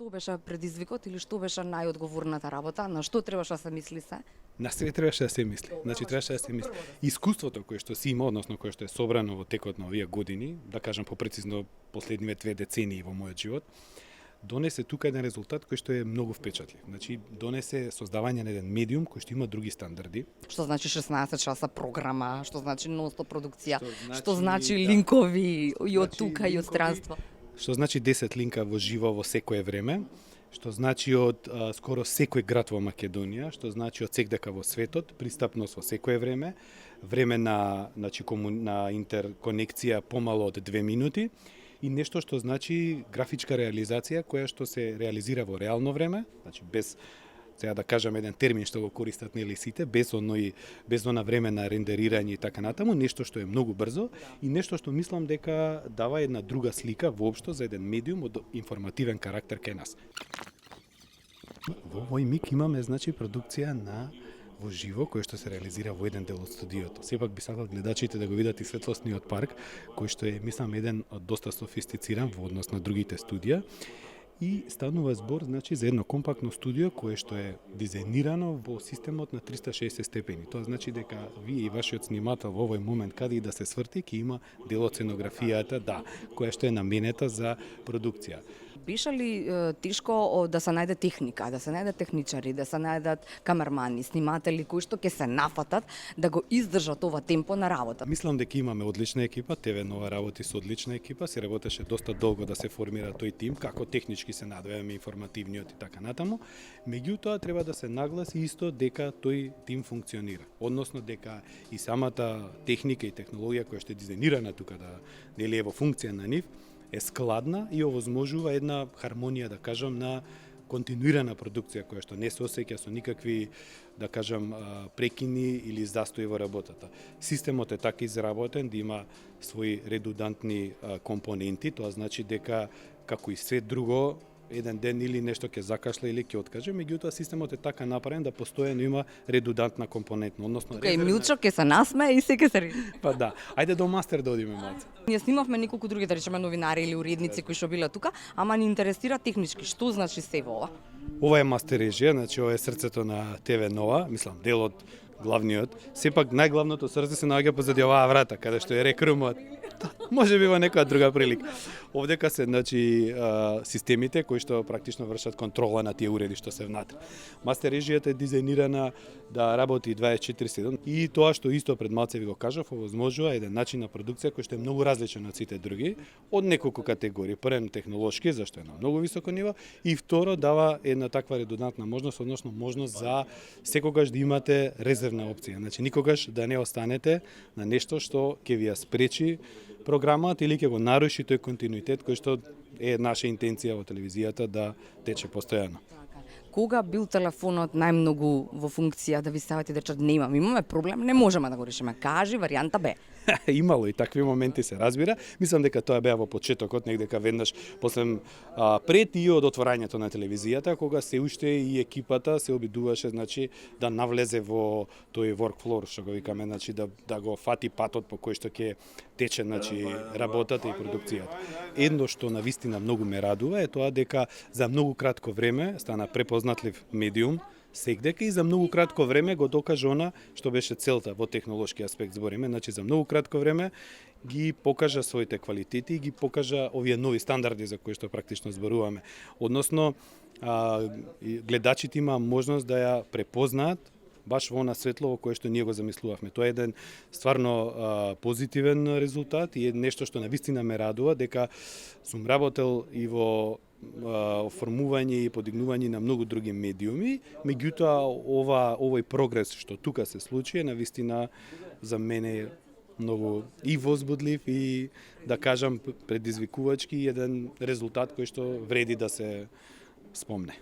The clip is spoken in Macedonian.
Што беше предизвикот или што беше најодговорната работа? На што требаше да се мисли се? На све требаше да се мисли. Значи требаше да се мисли. Искуството кое што си има, односно кое што е собрано во текот на овие години, да кажам попрецизно последниве 2 децении во мојот живот, донесе тука еден резултат кој што е многу впечатлив. Значи донесе создавање на еден медиум кој што има други стандарди. Што значи 16 часа програма, што значи нон-стоп продукција, што значи, значи да. линкови и од Значи, тука и од линкови, странство. Што значи 10 линка во живо во секое време, што значи од скоро секој град во Македонија, што значи од секдека во светот, пристапност во секое време, време на на интерконекција помало од 2 минути и нешто што значи графичка реализација која што се реализира во реално време, значи без сега да кажам еден термин што го користат нели сите, без она време на рендерирање и така натаму, нешто што е многу брзо и нешто што мислам дека дава една друга слика воопшто за еден медиум од информативен карактер кај нас. Во овој миг имаме значи продукција на во живо кој што се реализира во еден дел од студиото. Сепак би сакал гледачите да го видат и светлосниот парк, кој што е мислам еден доста софистициран во однос на другите студија. И станува збор значи за едно компактно студио кое што е дизајнирано во системот на 360 степени. Тоа значи дека вие и вашиот снимател во овој момент каде и да се сврти ќе има дел од сценографијата, да, која што е наменета за продукција. Беше ли тешко да се најде техника, да се најдат техничари, да се најдат камермани, сниматели кои што ќе се нафатат да го издржат ова темпо на работа? Мислам дека имаме одлична екипа, ТВ Нова работи со одлична екипа, се работеше доста долго да се формира тој тим, како технички се надвеаме, информативниот и така натаму. Меѓутоа треба да се нагласи исто дека тој тим функционира. Односно дека и самата техника и технологија која што е дизајнирана тука да нели е во функција на нив, е складна и овозможува една хармонија, да кажам, на континуирана продукција која што не се осеќа со никакви, да кажам, прекини или застои во работата. Системот е така изработен да има своји редудантни компоненти, тоа значи дека како и се друго еден ден или нешто ќе закашла или ќе откаже, меѓутоа системот е така направен да постојано има редудантна компонентна, односно Тука и Милчо ќе се насмее и се ќе се риди. Па да, ајде до мастер да одиме малце. Ние снимавме неколку други, да речеме, новинари или уредници кои што биле тука, ама ни интересира технички, што значи се во ова? Ова е мастер режија, значи ова е срцето на ТВ Нова, мислам дел од главниот. Сепак најглавното срце се наоѓа позади оваа врата, каде што е рекрумот. Може би во некоја друга прилика. Овдека се значи системите кои што практично вршат контрола на тие уреди што се внатре. Мастер режијата е дизајнирана да работи 24/7 и тоа што исто пред малце ви го кажав, овозможува еден начин на продукција кој што е многу различен од сите други, од неколку категории. Првен технолошки, зашто е на многу високо ниво, и второ дава една таква редудантна можност, односно можност за секогаш да имате резервна опција. Значи никогаш да не останете на нешто што ќе ви ја спречи програмата или ќе го наруши тој континуитет кој што е наша интенција во телевизијата да тече постојано. Кога бил телефонот најмногу во функција да ви ставате речат имаме проблем, не можеме да го решиме. Кажи варијанта Б. Имало и такви моменти, се разбира. Мислам дека тоа беа во почетокот, негдека веднаш после пред и од отворањето на телевизијата, кога се уште и екипата се обидуваше значи да навлезе во тој workflow, што го викаме, значи да го фати патот по кој што ќе тече значи работата и продукцијата. Едно што навистина многу ме радува е тоа дека за многу кратко време стана препознатлив медиум секдека и за многу кратко време го докажа она што беше целта во технолошки аспект збориме, значи за многу кратко време ги покажа своите квалитети и ги покажа овие нови стандарди за кои што практично зборуваме. Односно гледачите има можност да ја препознаат баш во она светло во кое што ние го замислувавме. Тоа е еден стварно позитивен резултат и е нешто што навистина ме радува дека сум работел и во оформување и подигнување на многу други медиуми, меѓутоа овој прогрес што тука се случи е навистина за мене многу и возбудлив и да кажам предизвикувачки еден резултат кој што вреди да се спомне.